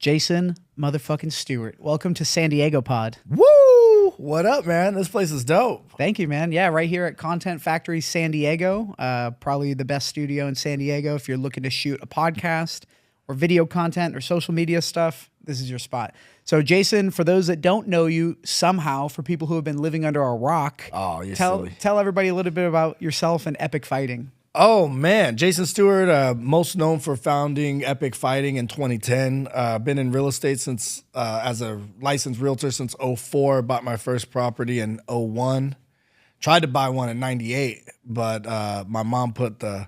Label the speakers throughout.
Speaker 1: Jason motherfucking Stewart. Welcome to San Diego Pod.
Speaker 2: Woo! What up, man? This place is dope.
Speaker 1: Thank you, man. Yeah, right here at Content Factory San Diego. Probably the best studio in San Diego. If you're looking to shoot a podcast or video content or social media stuff, this is your spot. So, Jason, for those that don't know you somehow, for people who have been living under a rock, tell everybody a little bit about yourself and Epic Fighting.
Speaker 2: Oh, man. Jason Stewart, most known for founding Epic Fighting in 2010. Been in real estate since, as a licensed realtor since 04. Bought my first property in 01. Tried to buy one in 98, but my mom put the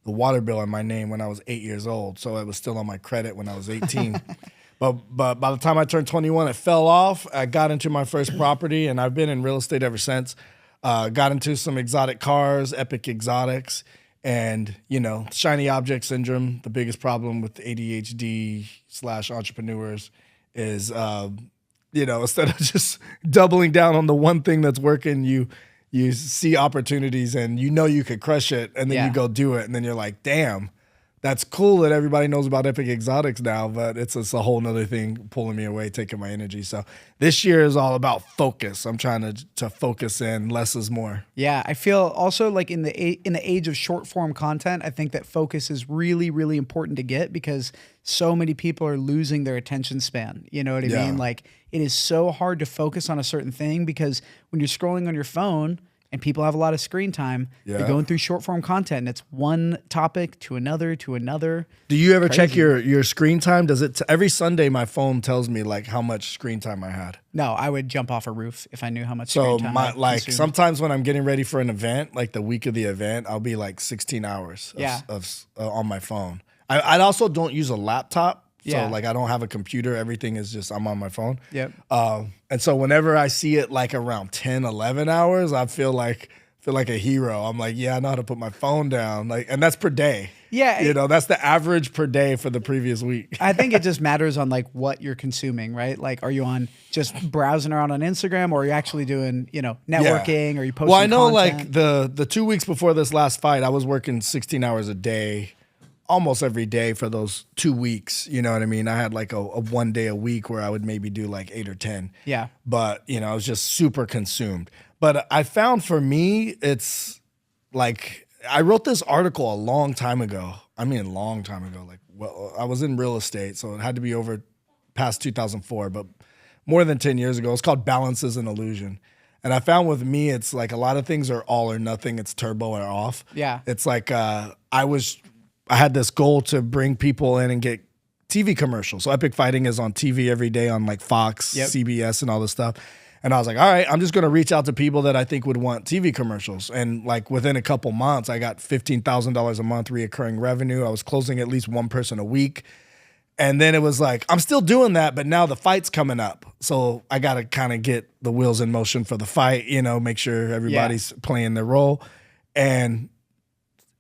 Speaker 2: water bill in my name when I was 8 years old, so it was still on my credit when I was 18. But by the time I turned 21, it fell off. I got into my first property, and I've been in real estate ever since. Got into some exotic cars, Epic Exotics. And, you know, shiny object syndrome, the biggest problem with ADHD/entrepreneurs is, you know, instead of just doubling down on the one thing that's working, you see opportunities and you know you could crush it, and then you go do it. And then you're like, damn, that's cool that everybody knows about Epic Exotics now, but it's a whole nother thing pulling me away, taking my energy. So this year is all about focus. I'm trying to focus in. Less is more.
Speaker 1: Yeah, I feel also like in the age of short form content, I think that focus is really, really important to get because so many people are losing their attention span. You know what I mean? Like it is so hard to focus on a certain thing because when you're scrolling on your phone, and people have a lot of screen time, they're going through short form content, and it's one topic to another to another.
Speaker 2: Do you ever check your screen time? Does it every Sunday my phone tells me like how much screen time I had?
Speaker 1: No, I would jump off a roof if I knew how much screen time I consumed.
Speaker 2: Sometimes when I'm getting ready for an event, like the week of the event, I'll be like 16 hours on my phone. I also don't use a laptop. So like I don't have a computer. Everything is just I'm on my phone.
Speaker 1: Yep.
Speaker 2: And so whenever I see it like around 10, 11 hours, I feel like a hero. I'm like, yeah, I know how to put my phone down. Like, and that's per day.
Speaker 1: Yeah.
Speaker 2: You know, that's the average per day for the previous week.
Speaker 1: I think it just matters on like what you're consuming, right? Like, are you on just browsing around on Instagram, or are you actually doing, you know, networking? Or are you posting?
Speaker 2: Well, I know
Speaker 1: content?
Speaker 2: like the 2 weeks before this last fight, I was working 16 hours a day. Almost every day for those 2 weeks, you know what I mean? I had like a 1 day a week where I would maybe do like 8 or 10.
Speaker 1: Yeah.
Speaker 2: But, you know, I was just super consumed. But I found for me, it's like, I wrote this article a long time ago. I mean, a long time ago. Like, well, I was in real estate, so it had to be over past 2004, but more than 10 years ago. It's called Balance is an Illusion. And I found with me, it's like a lot of things are all or nothing. It's turbo or off.
Speaker 1: Yeah.
Speaker 2: It's like I had this goal to bring people in and get TV commercials. So Epic Fighting is on TV every day on like Fox, CBS, and all this stuff. And I was like, all right, I'm just going to reach out to people that I think would want TV commercials. And like within a couple months, I got $15,000 a month reoccurring revenue. I was closing at least one person a week. And then it was like, I'm still doing that, but now the fight's coming up. So I got to kind of get the wheels in motion for the fight, you know, make sure everybody's playing their role. And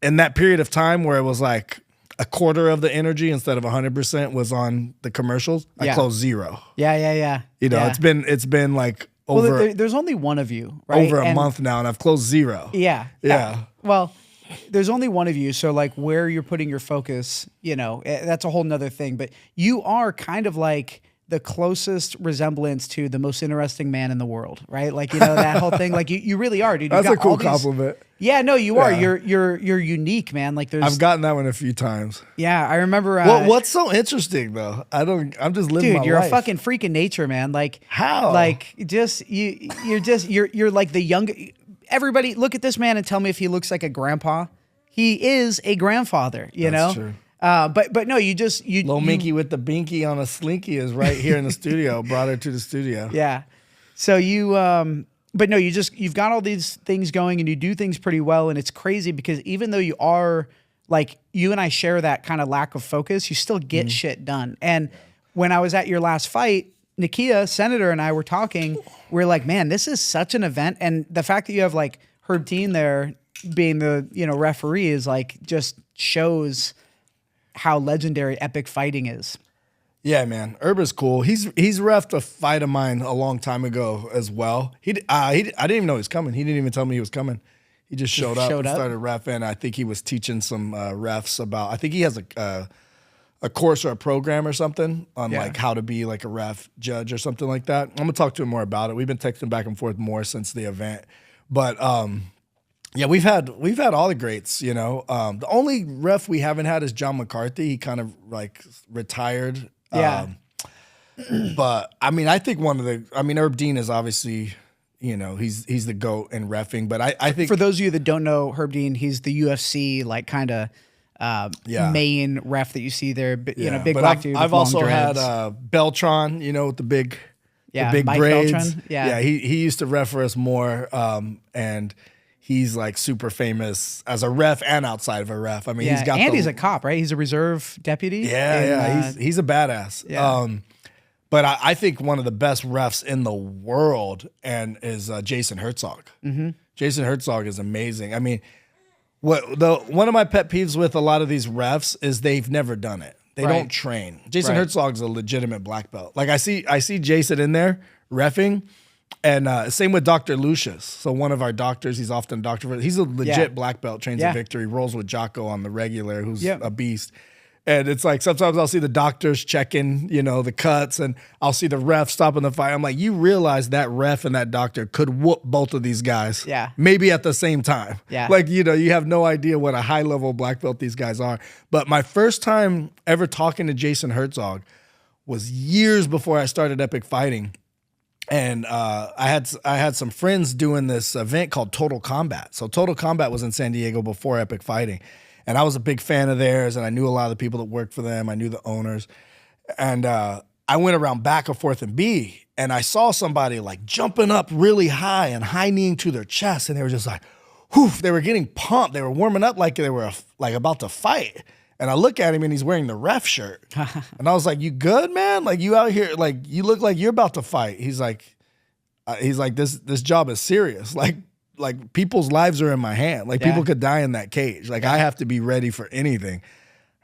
Speaker 2: in that period of time where it was like a quarter of the energy instead of 100% was on the commercials, I closed zero.
Speaker 1: Yeah.
Speaker 2: You know, it's been like over.
Speaker 1: Well, there's only one of you, right?
Speaker 2: Over a month now, and I've closed zero.
Speaker 1: Yeah. Well, there's only one of you, so like where you're putting your focus, you know, that's a whole nother thing. But you are kind of like the closest resemblance to the most interesting man in the world, right? Like, you know, that whole thing. Like you really are, dude.
Speaker 2: That's a cool compliment.
Speaker 1: Yeah, no, you are. You're unique, man. Like
Speaker 2: I've gotten that one a few times.
Speaker 1: Yeah, I remember.
Speaker 2: What's so interesting though? I'm just living my life.
Speaker 1: Dude, you're a fucking freak of nature, man. Like
Speaker 2: how?
Speaker 1: Like you're like the young. Everybody, look at this man and tell me if he looks like a grandpa. He is a grandfather. You know.
Speaker 2: True.
Speaker 1: But no, you
Speaker 2: Little Minky with the binky on a slinky is right here in the studio. Brought her to the studio.
Speaker 1: Yeah. So but no, you've got all these things going and you do things pretty well. And it's crazy because even though you are like, you and I share that kind of lack of focus, you still get shit done. And when I was at your last fight, Nakia, Senator, and I were talking, we're like, man, this is such an event. And the fact that you have like Herb Teen there being the, you know, referee is like, just shows how legendary Epic Fighting is.
Speaker 2: Yeah, man. Herb is cool. He's reffed a fight of mine a long time ago as well. I didn't even know he was coming. He didn't even tell me he was coming. He just showed up and started reffing. I think he was teaching some refs about. I think he has a a course or a program or something on like how to be like a ref judge or something like that. I'm gonna talk to him more about it. We've been texting back and forth more since the event, but yeah, we've had all the greats, you know. The only ref we haven't had is John McCarthy. He kind of like retired.
Speaker 1: Yeah.
Speaker 2: But I mean, I think Herb Dean is obviously, you know, he's the GOAT in reffing. But I think
Speaker 1: for those of you that don't know Herb Dean, he's the UFC like kind of main ref that you see there. You know, big black dude.
Speaker 2: I've also had Beltron, you know, with the big
Speaker 1: Mike
Speaker 2: braids.
Speaker 1: Beltran.
Speaker 2: Yeah, he used to ref for us more, and he's like super famous as a ref and outside of a ref. I mean,
Speaker 1: he's a cop, right? He's a reserve deputy.
Speaker 2: He's a badass. Yeah. But I think one of the best refs in the world is Jason Herzog. Mm-hmm. Jason Herzog is amazing. I mean, one of my pet peeves with a lot of these refs is they've never done it. They don't train. Jason Herzog's a legitimate black belt. Like I see Jason in there reffing, and same with Dr. Lucius. So one of our doctors, he's often a doctor. He's a legit black belt, trains at Victory, rolls with Jocko on the regular, who's a beast. And it's like sometimes I'll see the doctors checking, you know, the cuts, and I'll see the ref stopping the fight. I'm like, you realize that ref and that doctor could whoop both of these guys, maybe at the same time. Yeah, like, you know, you have no idea what a high level black belt these guys are. But my first time ever talking to Jason Herzog was years before I started Epic Fighting, and I had some friends doing this event called Total Combat. So Total Combat was in San Diego before Epic Fighting. And I was a big fan of theirs, and I knew a lot of the people that worked for them. I knew the owners. And I went around back of 4th and B, and I saw somebody like jumping up really high and high kneeing to their chest, and they were just like, whew, they were getting pumped. They were warming up like they were like about to fight. And I look at him, and he's wearing the ref shirt. And I was like, you good, man? Like, you out here, like, you look like you're about to fight. He's like, this job is serious. Like people's lives are in my hand. Like people could die in that cage. Like I have to be ready for anything.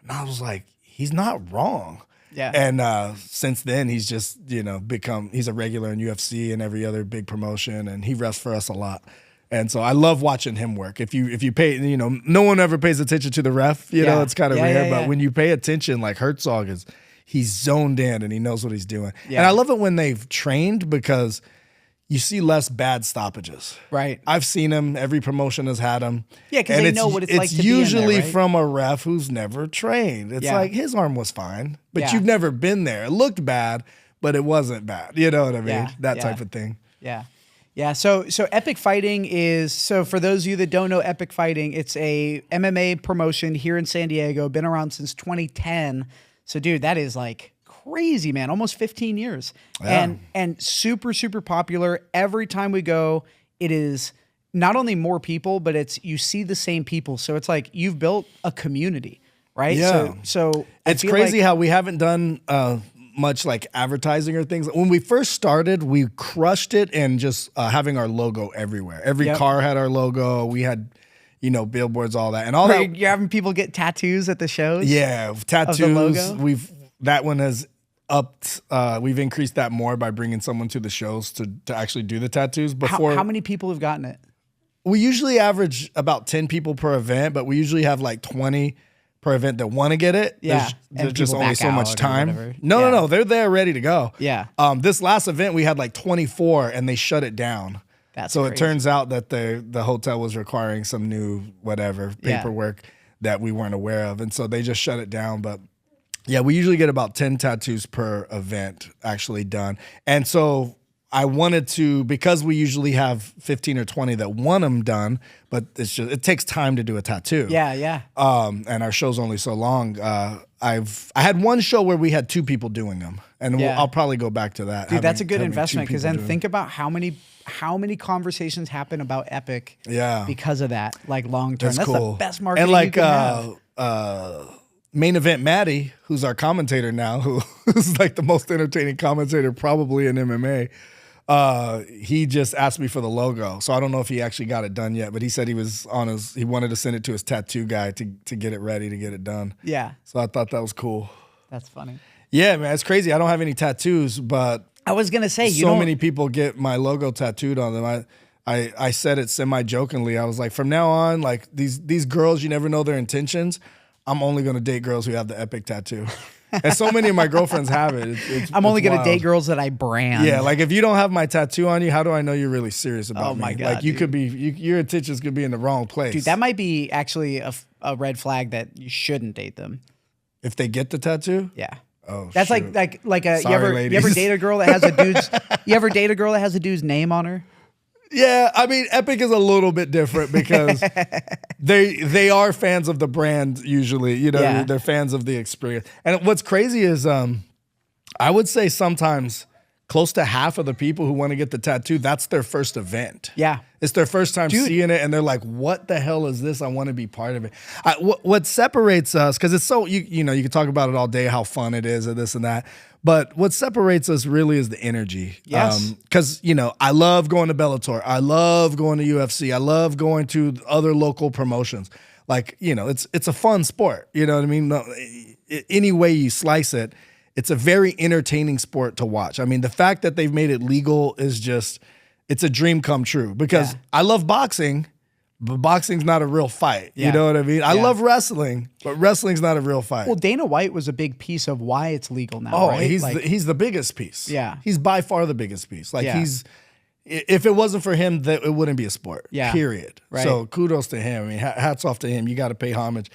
Speaker 2: And I was like, he's not wrong. Yeah. And since then he's just, you know, he's a regular in UFC and every other big promotion, and he refs for us a lot. And so I love watching him work. If you pay, you know, no one ever pays attention to the ref, you know, it's kind of rare, but when you pay attention, like Herzog he's zoned in and he knows what he's doing. Yeah. And I love it when they've trained, because you see less bad stoppages. Right. I've seen them. Every promotion has had them. Yeah, because they know what it's like to be in there, right? It's usually from a ref who's never trained. It's like, his arm was fine, but you've never been there. It looked bad, but it wasn't bad. You know what I mean? Yeah. That type of thing. Yeah. Yeah. So Epic Fighting is, so for those of you that don't know Epic Fighting, it's a MMA promotion here in San Diego, been around since 2010. So dude, that is like crazy, man, almost 15 years. Yeah. And super, super popular. Every time we go, it is not only more people, but you see the same people. So it's like you've built a community, right? Yeah. So it's crazy how we haven't done much like advertising or things. When we first started, we crushed it and just having our logo everywhere. Every car had our logo. We had, you know, billboards, all that. And all that. You're having people get tattoos at the shows? Yeah, tattoos. Of the logo? That one has upped. We've increased that more by bringing someone to the shows to actually do the tattoos. Before, how many people have gotten it? We usually average about 10 people per event, but we usually have like 20 per event that want to get it. Yeah, there's just only so much time. No, they're there ready to go. Yeah. This last event we had like 24 and they shut it down. So crazy. It turns out that the hotel was requiring some new paperwork that we weren't aware of, and so they just shut it down. But yeah, we usually get about 10 tattoos per event actually done. And so I wanted to, because we usually have 15 or 20 that want them done, but it takes time to do a tattoo. Yeah, yeah. And our show's only so long. I had one show where we had 2 people doing them, and I'll probably go back to that. Dude, that's a good investment, because then think about how many conversations happen about Epic because of that, like long term. That's cool. The best marketing. And like, you can have. Main Event Maddie, who's our commentator now, who's like the most entertaining commentator probably in MMA, he just asked me for the logo. So I don't know if he actually got it done yet, but he said he wanted to send it to his tattoo guy to get it ready to get it done. Yeah. So I thought that was cool. That's funny. Yeah, man, it's crazy. I don't have any tattoos, but I was gonna say, so many people get my logo tattooed on them. I said it semi-jokingly. I was like, from now on, like these girls, you never know their intentions. I'm only going to date girls who have the Epic tattoo. And so many of my girlfriends have it.
Speaker 1: I'm only going to date girls that I brand.
Speaker 2: Yeah, like if you don't have my tattoo on you, how do I know you're really serious about me?
Speaker 1: Oh my God,
Speaker 2: like you could be, your intentions could be in the wrong place.
Speaker 1: Dude, that might be actually a red flag that you shouldn't date them.
Speaker 2: If they get the tattoo?
Speaker 1: Yeah.
Speaker 2: Oh,
Speaker 1: that's
Speaker 2: shoot.
Speaker 1: like a
Speaker 2: Sorry,
Speaker 1: you ever date a girl that has a dude's you ever date a girl that has a dude's name on her?
Speaker 2: Yeah, I mean, Epic is a little bit different because they are fans of the brand usually. You know,
Speaker 1: Yeah.
Speaker 2: they're fans of the experience. And what's crazy is, I would say sometimes close to half of the people who want to get the tattoo, that's their first event.
Speaker 1: Yeah.
Speaker 2: It's their first time seeing it, and they're like, "What the hell is this? I want to be part of it." What separates us, because it's so you know you can talk about it all day, how fun it is, and this and that. But what separates us really is the energy.
Speaker 1: Yes.
Speaker 2: Because you know, I love going to Bellator, I love going to UFC, I love going to other local promotions. Like you know, it's a fun sport. You know what I mean? No, any way you slice it, it's a very entertaining sport to watch. I mean, the fact that they've made it legal is just. It's a dream come true because I love boxing, but boxing's not a real fight. You know what I mean? I love wrestling, but wrestling's not a real fight.
Speaker 1: Well, Dana White was a big piece of why it's legal now.
Speaker 2: Oh,
Speaker 1: right?
Speaker 2: he's the biggest piece.
Speaker 1: Yeah.
Speaker 2: He's by far the biggest piece. Like if it wasn't for him, that it wouldn't be a sport.
Speaker 1: Yeah.
Speaker 2: Period.
Speaker 1: Right.
Speaker 2: So kudos to him. I mean, hats off to him. You got to pay homage.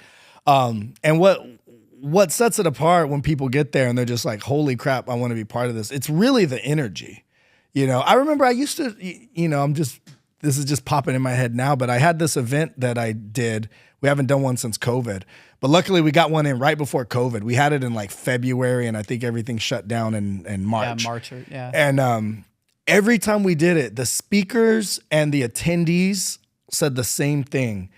Speaker 2: And what sets it apart when people get there and they're just like, holy crap, I want to be part of this. It's really the energy. You know, I remember I used to, you know, this is just popping in my head now, but I had this event that I did. We haven't done one since COVID, but luckily we got one in right before COVID. We had it in like February and I think everything shut down in March.
Speaker 1: Yeah.
Speaker 2: And every time we did it, the speakers and the attendees said the same thing.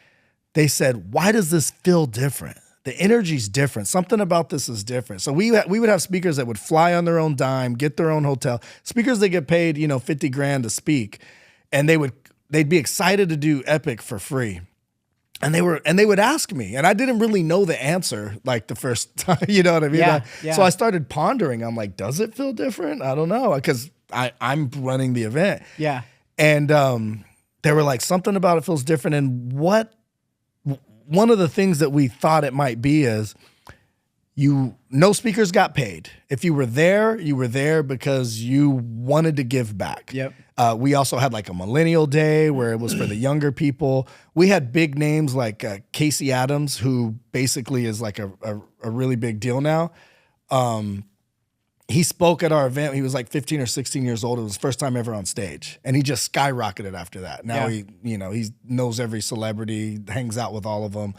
Speaker 2: They said, why does this feel different? The energy's different. Something about this is different. So we would have speakers that would fly on their own dime, get their own hotel. Speakers that get paid, you know, 50 grand to speak, and they'd be excited to do Epic for free. And they would ask me, and I didn't really know the answer like the first time, you know what I mean?
Speaker 1: Yeah.
Speaker 2: So I started pondering. I'm like, does it feel different? I don't know, because I'm running the event.
Speaker 1: Yeah.
Speaker 2: And they were like, something about it feels different. And one of the things that we thought it might be is no speakers got paid. If you were there because you wanted to give back.
Speaker 1: Yep.
Speaker 2: We also had like a millennial day where it was for the younger people. We had big names like Casey Adams, who basically is like a really big deal now. He spoke at our event. He was like 15 or 16 years old. It was his first time ever on stage. And he just skyrocketed after that. Now he knows every celebrity, hangs out with all of them.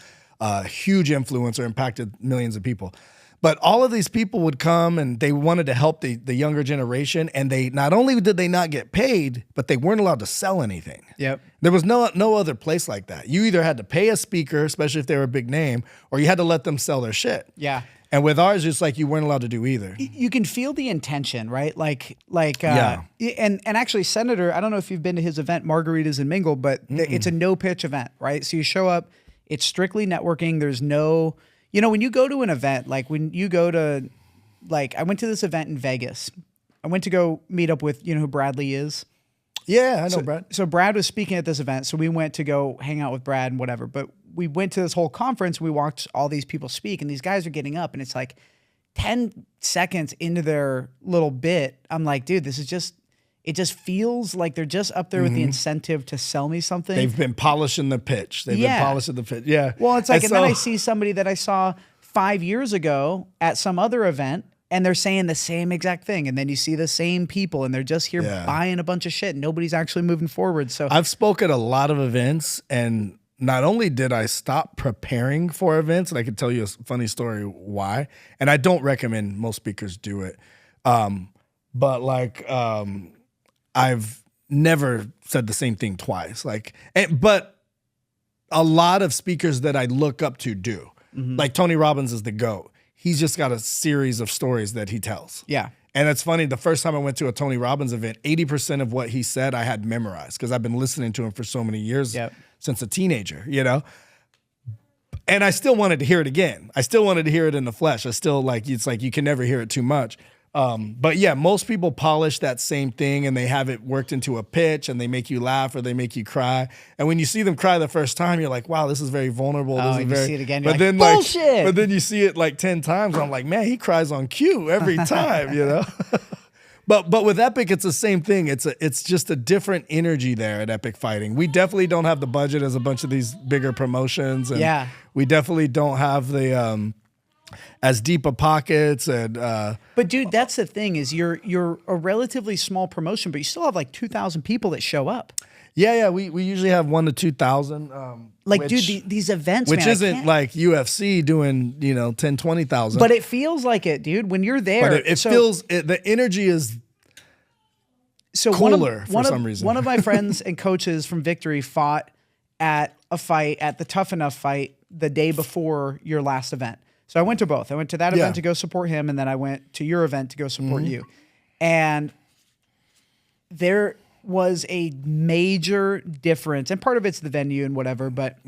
Speaker 2: Huge influencer, impacted millions of people. But all of these people would come and they wanted to help the younger generation. And they not only did they not get paid, but they weren't allowed to sell anything.
Speaker 1: Yep.
Speaker 2: There was no other place like that. You either had to pay a speaker, especially if they were a big name, or you had to let them sell their shit.
Speaker 1: Yeah.
Speaker 2: And with ours, it's like you weren't allowed to do either.
Speaker 1: You can feel the intention, right? And actually, Senator, I don't know if you've been to his event, Margaritas and Mingle, but it's a no pitch event, right? So you show up, it's strictly networking. There's no, when you go to an event, like when you go to, like I went to this event in Vegas. I went to go meet up with, who Bradley is?
Speaker 2: Yeah, I know Brad.
Speaker 1: So Brad was speaking at this event. So we went to go hang out with Brad and whatever, but we went to this whole conference. We watched all these people speak, and these guys are getting up, and it's like 10 seconds into their little bit. I'm like, dude, it just feels like they're just up there with the incentive to sell me something.
Speaker 2: They've been polishing the pitch. Yeah.
Speaker 1: Well, it's like, and then I see somebody that I saw 5 years ago at some other event, and they're saying the same exact thing. And then you see the same people, and they're just here buying a bunch of shit. And nobody's actually moving forward. So
Speaker 2: I've spoke at a lot of events, and not only did I stop preparing for events, and I can tell you a funny story why, and I don't recommend most speakers do it, but I've never said the same thing twice. But a lot of speakers that I look up to do. Like Tony Robbins is the GOAT. He's just got a series of stories that he tells.
Speaker 1: Yeah.
Speaker 2: And it's funny, the first time I went to a Tony Robbins event, 80% of what he said I had memorized because I've been listening to him for so many years. Since a teenager, And I still wanted to hear it again. I still wanted to hear it in the flesh. It's like you can never hear it too much. But yeah, most people polish that same thing and they have it worked into a pitch and they make you laugh or they make you cry. And when you see them cry the first time, you're like, wow, this is very vulnerable.
Speaker 1: Oh,
Speaker 2: This is
Speaker 1: and
Speaker 2: very,
Speaker 1: you see it again,
Speaker 2: but
Speaker 1: you're
Speaker 2: then
Speaker 1: like, bullshit.
Speaker 2: But then you see it like 10 times. I'm like, man, he cries on cue every time, you know? But with Epic, it's the same thing. It's just a different energy there at Epic Fighting. We definitely don't have the budget as a bunch of these bigger promotions. And we definitely don't have the as deep of pockets and
Speaker 1: but dude, that's the thing is you're a relatively small promotion, but you still have like 2,000 people that show up.
Speaker 2: Yeah, we usually have 1,000 to 2,000.
Speaker 1: Dude, these events,
Speaker 2: which
Speaker 1: man,
Speaker 2: isn't like UFC doing 10, 20,000.
Speaker 1: But it feels like it, dude. When you're there,
Speaker 2: but it feels the energy is cooler for some reason.
Speaker 1: One of my friends and coaches from Victory fought at a fight at the Tough Enough fight the day before your last event. So I went to both. I went to that event to go support him, and then I went to your event to go support you. And there was a major difference, and part of it's the venue and whatever, but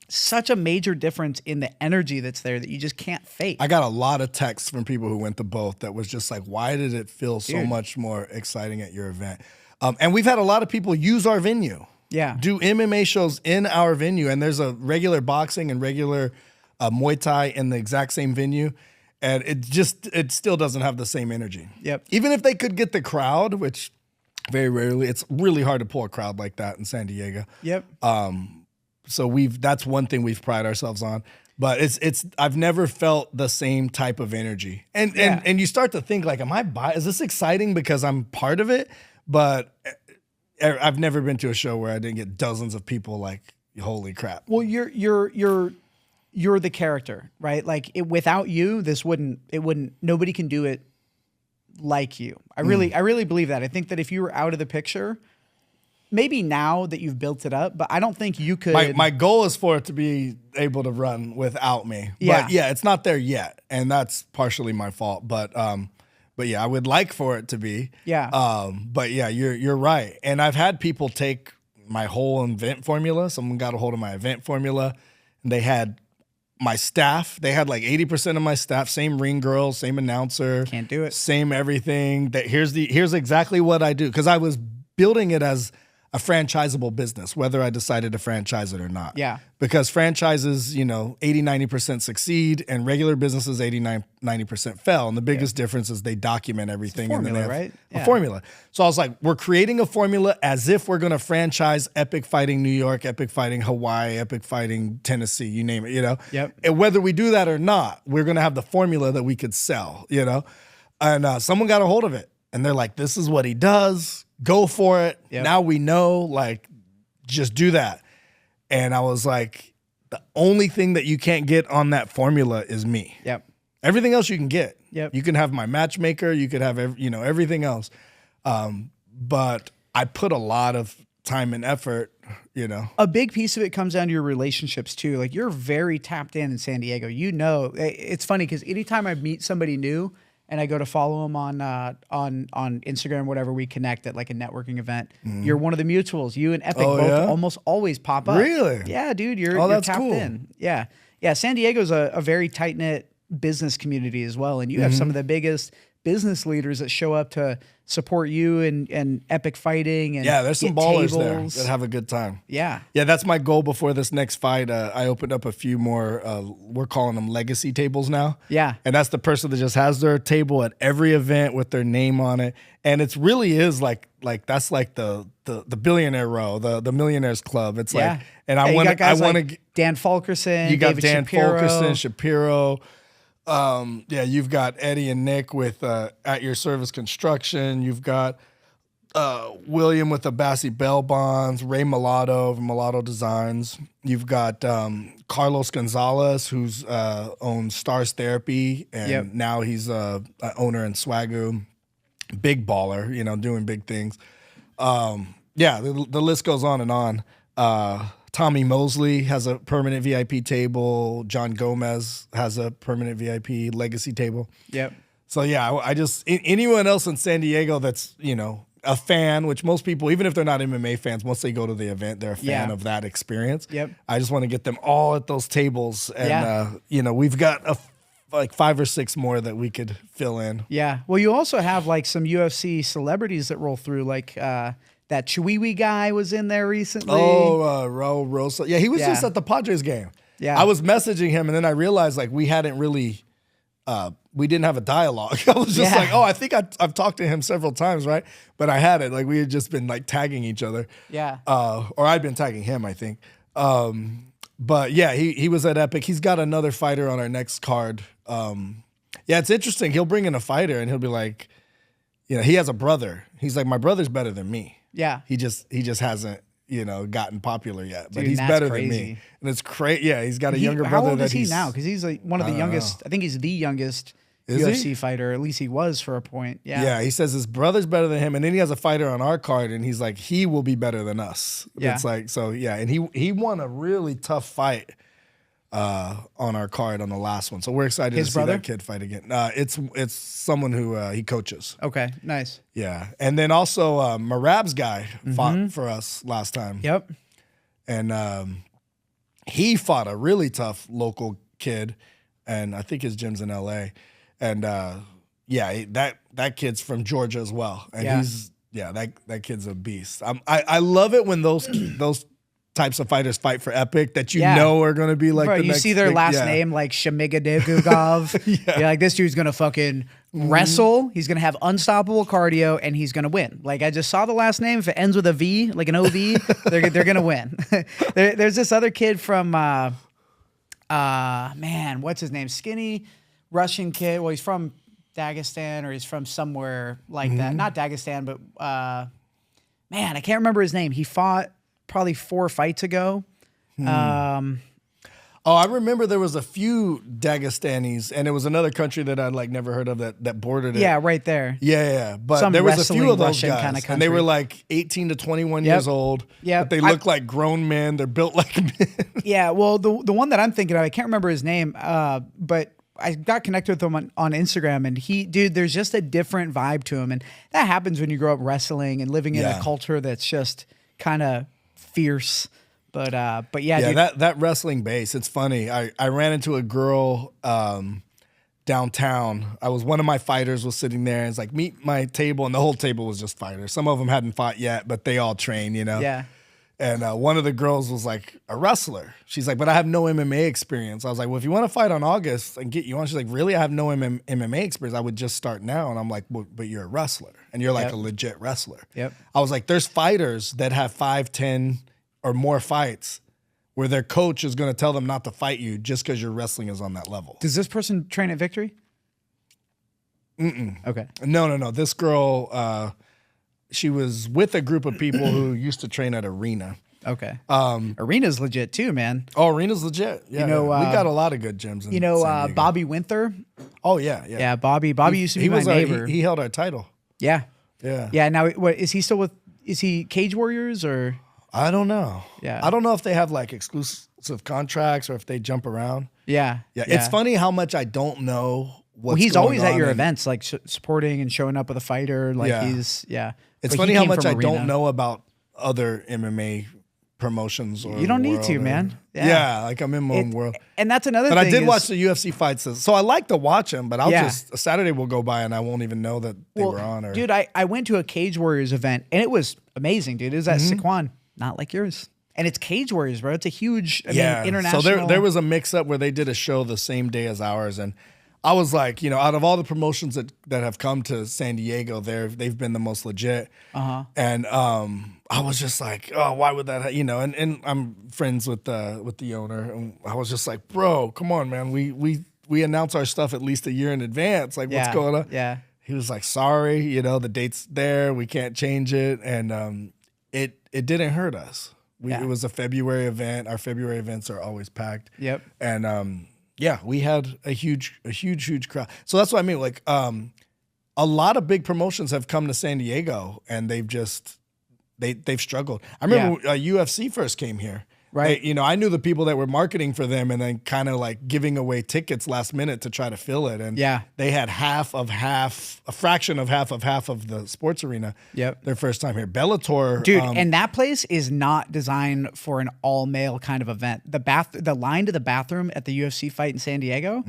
Speaker 1: such a major difference in the energy that's there that you just can't fake.
Speaker 2: I got a lot of texts from people who went to both that was just like, why did it feel so much more exciting at your event? And we've had a lot of people use our venue.
Speaker 1: Yeah.
Speaker 2: Do MMA shows in our venue, and there's a regular boxing and regular Muay Thai in the exact same venue, and it still doesn't have the same energy.
Speaker 1: Yep.
Speaker 2: Even if they could get the crowd, which very rarely, it's really hard to pull a crowd like that in San Diego.
Speaker 1: Yep.
Speaker 2: So that's one thing we've prided ourselves on. But I've never felt the same type of energy. And you start to think like, is this exciting because I'm part of it? But I've never been to a show where I didn't get dozens of people like, holy crap.
Speaker 1: Well, you're the character, right? Like without you, nobody can do it like you. I really believe that. I think that if you were out of the picture, maybe now that you've built it up, but I don't think you could.
Speaker 2: My goal is for it to be able to run without me.
Speaker 1: Yeah.
Speaker 2: But yeah, it's not there yet. And that's partially my fault. But yeah, I would like for it to be.
Speaker 1: Yeah.
Speaker 2: But yeah, you're right. And I've had people take my whole event formula. Someone got a hold of my event formula, and they had my staff. They had like 80% of my staff, same ring girl, same announcer.
Speaker 1: Can't do it.
Speaker 2: Same everything. Here's exactly what I do. Because I was building it as a franchisable business, whether I decided to franchise it or not.
Speaker 1: Yeah.
Speaker 2: Because franchises, 80-90% succeed, and regular businesses 80-90% fail. And the biggest difference is they document everything.
Speaker 1: It's a formula,
Speaker 2: and then they have
Speaker 1: right?
Speaker 2: a formula. So I was like, we're creating a formula as if we're going to franchise Epic Fighting New York, Epic Fighting Hawaii, Epic Fighting Tennessee, you name it,
Speaker 1: Yep.
Speaker 2: And whether we do that or not, we're going to have the formula that we could sell, And someone got a hold of it, and they're like, this is what he does. Go for it.
Speaker 1: Yep.
Speaker 2: Now we know, like, just do that. And I was like, the only thing that you can't get on that formula is me.
Speaker 1: Yep.
Speaker 2: Everything else you can get.
Speaker 1: Yep.
Speaker 2: You can have my matchmaker. You could have, everything else. But I put a lot of time and effort,
Speaker 1: A big piece of it comes down to your relationships too. Like you're very tapped in San Diego. It's funny because anytime I meet somebody new, and I go to follow them on Instagram, whatever, we connect at like a networking event. You're one of the mutuals. You and Epic both almost always pop up.
Speaker 2: Really?
Speaker 1: Yeah, dude. You're tapped
Speaker 2: cool.
Speaker 1: in. Yeah. Yeah. San Diego's a very tight-knit business community as well. And you have some of the biggest business leaders that show up to support you and Epic Fighting. And
Speaker 2: there's some ballers
Speaker 1: tables.
Speaker 2: there that have a good time.
Speaker 1: Yeah.
Speaker 2: Yeah, that's my goal before this next fight. I opened up a few more, we're calling them legacy tables now.
Speaker 1: Yeah.
Speaker 2: And that's the person that just has their table at every event with their name on it. And it really is like that's like the billionaire row, the millionaires club. It's like, and I want to
Speaker 1: Dan Fulkerson,
Speaker 2: you got
Speaker 1: David
Speaker 2: Dan
Speaker 1: Shapiro.
Speaker 2: Fulkerson, Shapiro. You've got Eddie and Nick with At Your Service Construction. You've got William with the Bassi Bell Bonds, Ray Mulatto of Mulatto Designs. You've got Carlos Gonzalez, who's owns Stars Therapy, and now he's an owner in Swagoo. Big baller, doing big things. The list goes on and on. Tommy Mosley has a permanent VIP table. John Gomez has a permanent VIP legacy table.
Speaker 1: Yep.
Speaker 2: So I just anyone else in San Diego that's a fan, which most people, even if they're not MMA fans, once they go to the event, they're a fan of that experience.
Speaker 1: Yep.
Speaker 2: I just want to get them all at those tables, and we've got like 5 or 6 more that we could fill in.
Speaker 1: Yeah. Well, you also have like some UFC celebrities that roll through, like that Chihuahua guy was in there recently.
Speaker 2: Oh, Raul Rosa. Yeah, he was just at the Padres game.
Speaker 1: Yeah.
Speaker 2: I was messaging him, and then I realized like we hadn't really, we didn't have a dialogue. I was just like, oh, I think I've talked to him several times, right? But I hadn't. Like we had just been like tagging each other.
Speaker 1: Yeah.
Speaker 2: Or I'd been tagging him, I think. But yeah, he was at Epic. He's got another fighter on our next card. Yeah, it's interesting. He'll bring in a fighter, and he'll be like, you know, he has a brother. He's like, my brother's better than me.
Speaker 1: Yeah.
Speaker 2: He just hasn't, you know, gotten popular yet. But
Speaker 1: Dude,
Speaker 2: he's better than me. And it's crazy. Yeah, he's got a younger brother.
Speaker 1: How old
Speaker 2: that
Speaker 1: is he now? Because he's like one of the youngest. I think he's the youngest UFC fighter. At least he was for a point. Yeah.
Speaker 2: Yeah, he says his brother's better than him, and then he has a fighter on our card, and he's like, he will be better than us.
Speaker 1: Yeah.
Speaker 2: It's like, so yeah, and he won a really tough fight on our card on the last one. So we're excited to see that kid fight again. It's someone who he coaches.
Speaker 1: Okay, nice.
Speaker 2: Yeah, and then also Marab's guy fought for us last time.
Speaker 1: Yep.
Speaker 2: And he fought a really tough local kid, and I think his gym's in LA. And yeah, that kid's from Georgia as well. And he's that kid's a beast. I love it when those types of fighters fight for Epic that you know are going to be like,
Speaker 1: you see their last name like Shemigadegugov. You're like, this dude's going to fucking wrestle. He's going to have unstoppable cardio, and he's going to win. Like, I just saw the last name. If it ends with a V, like an OV, they're going to win. There's this other kid from, man, what's his name? Skinny Russian kid. Well, he's from Dagestan, or he's from somewhere like that. Not Dagestan, but man, I can't remember his name. He fought probably 4 fights ago.
Speaker 2: I remember there was a few Dagestanis, and it was another country that I'd like never heard of that bordered it.
Speaker 1: Yeah, right there.
Speaker 2: Yeah. But
Speaker 1: Some
Speaker 2: there was a few of those
Speaker 1: Russian
Speaker 2: guys,
Speaker 1: kind of
Speaker 2: and they were like 18 to 21 years old.
Speaker 1: Yeah,
Speaker 2: but they look like grown men. They're built like men.
Speaker 1: Yeah, well, the one that I'm thinking of, I can't remember his name, but I got connected with him on Instagram, and there's just a different vibe to him, and that happens when you grow up wrestling and living in a culture that's just kind of fierce. But yeah, dude.
Speaker 2: that wrestling base, it's funny. I ran into a girl downtown. One of my fighters was sitting there, and it's like, meet my table, and the whole table was just fighters. Some of them hadn't fought yet, but they all train, you know.
Speaker 1: Yeah.
Speaker 2: And one of the girls was like a wrestler. She's like, but I have no MMA experience. I was like, well, if you want to fight on August and get you on, she's like, really? I have no MMA experience. I would just start now. And I'm like, well, but you're a wrestler, and you're like a legit wrestler.
Speaker 1: Yep.
Speaker 2: I was like, there's fighters that have 5, 10 or more fights where their coach is going to tell them not to fight you just because your wrestling is on that level.
Speaker 1: Does this person train at Victory? Okay.
Speaker 2: No. This girl, she was with a group of people who used to train at Arena.
Speaker 1: Okay. Arena's legit too, man.
Speaker 2: Oh, Arena's legit. Yeah, we got a lot of good gyms. In San Diego.
Speaker 1: Bobby Winther.
Speaker 2: Oh yeah.
Speaker 1: Yeah, Bobby used to be my neighbor.
Speaker 2: He held our title.
Speaker 1: Yeah.
Speaker 2: Yeah.
Speaker 1: Yeah. Now, what is he still with? Is he Cage Warriors or?
Speaker 2: I don't know.
Speaker 1: Yeah.
Speaker 2: I don't know if they have like exclusive contracts or if they jump around.
Speaker 1: Yeah.
Speaker 2: It's funny how much I don't know.
Speaker 1: He's always at your events, like supporting and showing up with a fighter. Like It's
Speaker 2: funny how much I don't know about other MMA promotions. Or
Speaker 1: you don't need to, man.
Speaker 2: Yeah, like I'm in my own world.
Speaker 1: And that's another thing.
Speaker 2: But I did watch the UFC fights, so I like to watch them. But a Saturday will go by and I won't even know that they were on.
Speaker 1: Dude, I went to a Cage Warriors event, and it was amazing, dude. It was at Sycuan, not like yours. And it's Cage Warriors, bro. It's a huge, international.
Speaker 2: So there was a mix-up where they did a show the same day as ours, and I was like, out of all the promotions that have come to San Diego, they've been the most legit. And I was just like, oh, why would that? And I'm friends with the owner, and I was just like, bro, come on, man. We announce our stuff at least a year in advance. Like, what's going on?
Speaker 1: Yeah.
Speaker 2: He was like, sorry, the date's there. We can't change it, and it didn't hurt us. It was a February event. Our February events are always packed.
Speaker 1: Yep.
Speaker 2: And we had a huge crowd. So that's what I mean. Like, a lot of big promotions have come to San Diego, and they've struggled. I remember UFC first came here.
Speaker 1: Right.
Speaker 2: I knew the people that were marketing for them, and then kind of like giving away tickets last minute to try to fill it. And they had a fraction of half of the sports arena.
Speaker 1: Yep.
Speaker 2: Their first time here. Bellator.
Speaker 1: Dude, and that place is not designed for an all male kind of event. The line to the bathroom at the UFC fight in San Diego.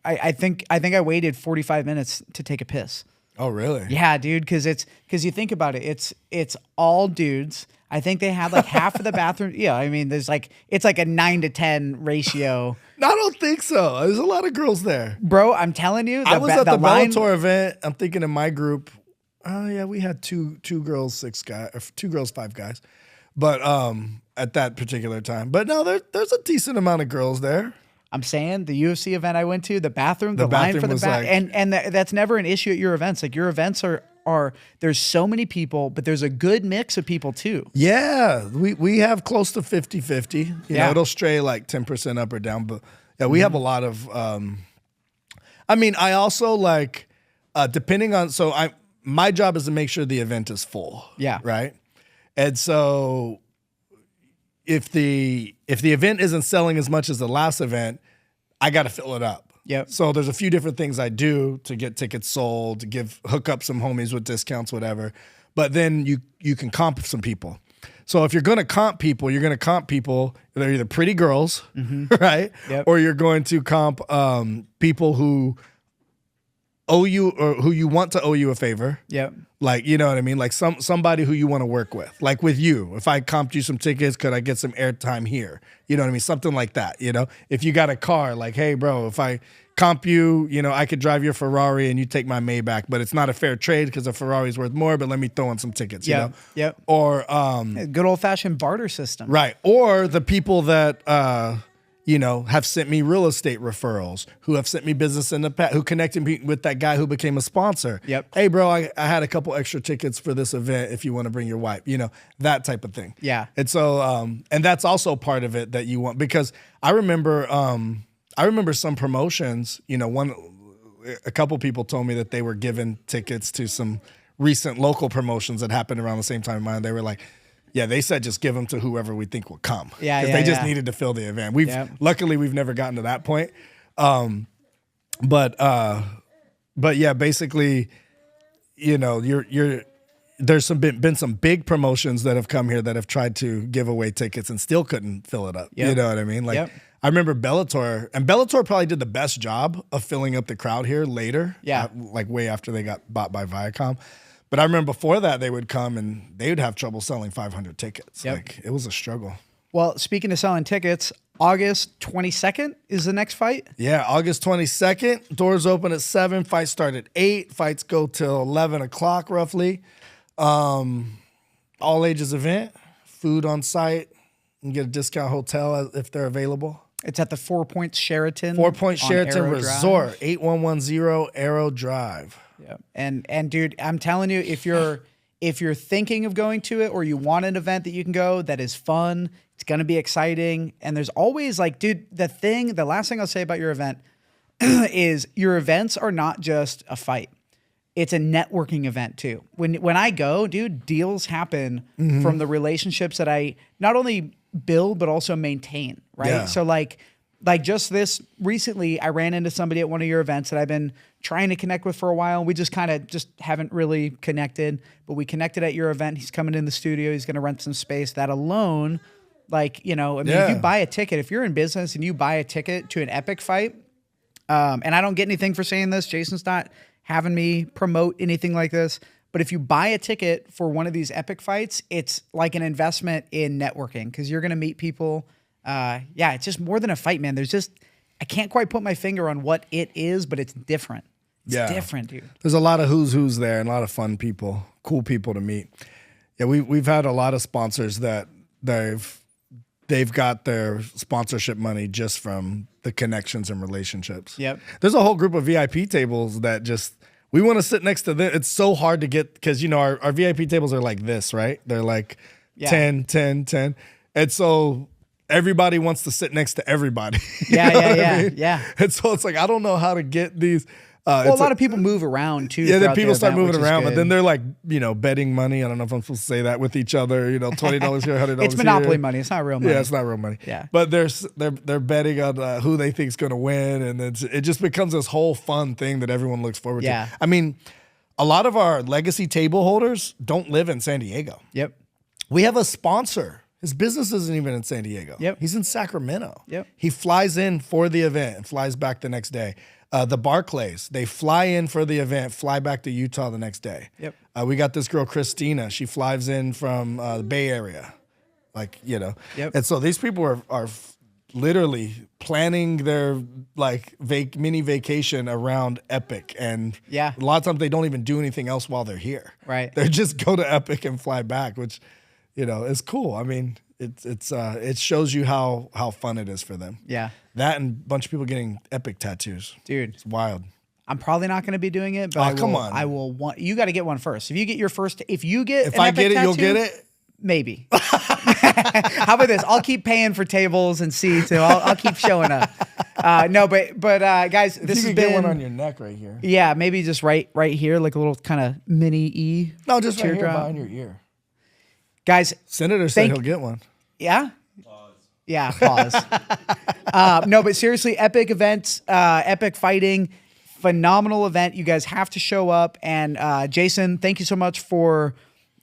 Speaker 1: I think I waited 45 minutes to take a piss.
Speaker 2: Oh, really?
Speaker 1: Yeah, dude. Because you think about it, it's all dudes. I think they had like half of the bathroom. Yeah, I mean, it's like a 9-to-10 ratio.
Speaker 2: No, I don't think so. There's a lot of girls there,
Speaker 1: bro. I'm telling you,
Speaker 2: I was at the Bellator event. I'm thinking in my group. Oh yeah, we had two girls, 6 guys, or 2 girls, 5 guys. But at that particular time. But no, there's a decent amount of girls there.
Speaker 1: I'm saying the UFC event I went to, the line for the back, and that's never an issue at your events. Like your events are there's so many people, but there's a good mix of people too.
Speaker 2: Yeah, we have close to 50-50. You know, it'll stray like 10% up or down, but yeah, we have a lot of. I mean, I also like depending on my job is to make sure the event is full.
Speaker 1: Yeah.
Speaker 2: Right. And so if the event isn't selling as much as the last event, I got to fill it up.
Speaker 1: Yep.
Speaker 2: So there's a few different things I do to get tickets sold, to hook up some homies with discounts, whatever. But then you can comp some people. So if you're going to comp people, they're either pretty girls, right?
Speaker 1: Yep.
Speaker 2: Or you're going to comp people who owe you or who you want to owe you a favor.
Speaker 1: Yep.
Speaker 2: Like, you know what I mean? Like somebody who you want to work with. Like with you, if I comped you some tickets, could I get some airtime here? You know what I mean? Something like that, you know? If you got a car, like, hey, bro, if I comp you, you know, I could drive your Ferrari and you take my Maybach, but it's not a fair trade because the Ferrari's worth more, but let me throw in some tickets, you know?
Speaker 1: Yep.
Speaker 2: Or
Speaker 1: good old-fashioned barter system.
Speaker 2: Right. Or the people that you know, have sent me real estate referrals, who have sent me business in the past, who connected me with that guy who became a sponsor.
Speaker 1: Yep.
Speaker 2: Hey, bro, I had a couple extra tickets for this event if you want to bring your wife, you know, that type of thing.
Speaker 1: Yeah.
Speaker 2: And so, and that's also part of it that you want, because I remember some promotions, you know, a couple people told me that they were given tickets to some recent local promotions that happened around the same time as mine. They were like, yeah, they said just give them to whoever we think will come.
Speaker 1: Yeah,
Speaker 2: because they just needed to fill the event. Luckily we've never gotten to that point. But yeah, basically, you know, there's been some big promotions that have come here that have tried to give away tickets and still couldn't fill it up. Yep. You know what I mean? Like I remember Bellator, and Bellator probably did the best job of filling up the crowd here later.
Speaker 1: Yeah,
Speaker 2: like way after they got bought by Viacom. But I remember before that, they would come and they would have trouble selling 500 tickets.
Speaker 1: Yep.
Speaker 2: Like, it was a struggle.
Speaker 1: Well, speaking of selling tickets, August 22nd is the next fight.
Speaker 2: Yeah, August 22nd. Doors open at 7. Fights start at 8. Fights go till 11 o'clock roughly. All ages event. Food on site. You can get a discount hotel if they're available.
Speaker 1: It's at the 4 Points Sheraton.
Speaker 2: 4 Points Sheraton Resort. 8110 Arrow Drive.
Speaker 1: Yeah. And dude, I'm telling you, if you're thinking of going to it, or you want an event that you can go that is fun, it's going to be exciting. And there's always like, dude, the last thing I'll say about your event is your events are not just a fight. It's a networking event too. When I go, dude, deals happen from the relationships that I not only build, but also maintain. Right.
Speaker 2: Yeah.
Speaker 1: So like just this recently, I ran into somebody at one of your events that I've been trying to connect with for a while. We just kind of haven't really connected, but we connected at your event. He's coming in the studio. He's going to rent some space. That alone, like, you know, I mean, if you buy a ticket, if you're in business and you buy a ticket to an epic fight, and I don't get anything for saying this, Jason's not having me promote anything like this, but if you buy a ticket for one of these epic fights, it's like an investment in networking, because you're going to meet people. It's just more than a fight, man. I can't quite put my finger on what it is, but it's different. It's different, dude.
Speaker 2: There's a lot of who's there and a lot of fun people, cool people to meet. Yeah, we've had a lot of sponsors that they've got their sponsorship money just from the connections and relationships.
Speaker 1: Yep.
Speaker 2: There's a whole group of VIP tables that we want to sit next to them. It's so hard to get, because, you know, our VIP tables are like this, right? They're like 10, 10, 10. And so everybody wants to sit next to everybody.
Speaker 1: Yeah.
Speaker 2: And so it's like, I don't know how to get these.
Speaker 1: A lot of people move around too.
Speaker 2: Yeah, then people start moving around, but then they're like, you know, betting money. I don't know if I'm supposed to say that with each other. You know, $20 here, $100
Speaker 1: It's monopoly money. It's not real money.
Speaker 2: Yeah, it's not real money.
Speaker 1: Yeah,
Speaker 2: but they're betting on who they think is going to win, and it just becomes this whole fun thing that everyone looks forward to. I mean, a lot of our legacy table holders don't live in San Diego.
Speaker 1: Yep.
Speaker 2: We have a sponsor. His business isn't even in San Diego.
Speaker 1: Yep.
Speaker 2: He's in Sacramento.
Speaker 1: Yep.
Speaker 2: He flies in for the event and flies back the next day. The Barclays, they fly in for the event, fly back to Utah the next day.
Speaker 1: Yep.
Speaker 2: We got this girl, Christina. She flies in from the Bay Area. Like, you know.
Speaker 1: Yep.
Speaker 2: And so these people are literally planning their like mini vacation around Epic. And
Speaker 1: yeah,
Speaker 2: a lot of times they don't even do anything else while they're here.
Speaker 1: Right.
Speaker 2: They just go to Epic and fly back, which, you know, is cool. I mean, it shows you how fun it is for them.
Speaker 1: Yeah.
Speaker 2: That and a bunch of people getting Epic tattoos.
Speaker 1: Dude.
Speaker 2: It's wild.
Speaker 1: I'm probably not going to be doing it, but
Speaker 2: come on.
Speaker 1: I will want, you got to get one first. If you get your first, if I get
Speaker 2: it,
Speaker 1: tattoo,
Speaker 2: you'll get it?
Speaker 1: Maybe. How about this? I'll keep paying for tables and seats, and I'll keep showing up. No, but guys, this has been,
Speaker 2: get one on your neck right here.
Speaker 1: Yeah, maybe just right here, like a little kind of mini E.
Speaker 2: No, just right here behind your ear.
Speaker 1: Guys,
Speaker 2: Senator said he'll get one.
Speaker 1: Yeah. Pause. Yeah, pause. No, but seriously, epic events, epic fighting, phenomenal event. You guys have to show up. And Jason, thank you so much for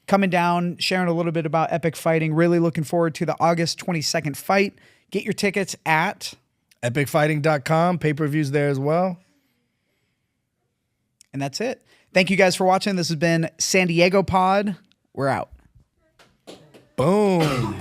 Speaker 1: coming down, sharing a little bit about epic fighting. Really looking forward to the August 22nd fight. Get your tickets at
Speaker 2: epicfighting.com. Pay-per-views there as well.
Speaker 1: And that's it. Thank you guys for watching. This has been San Diego Pod. We're out.
Speaker 2: Boom.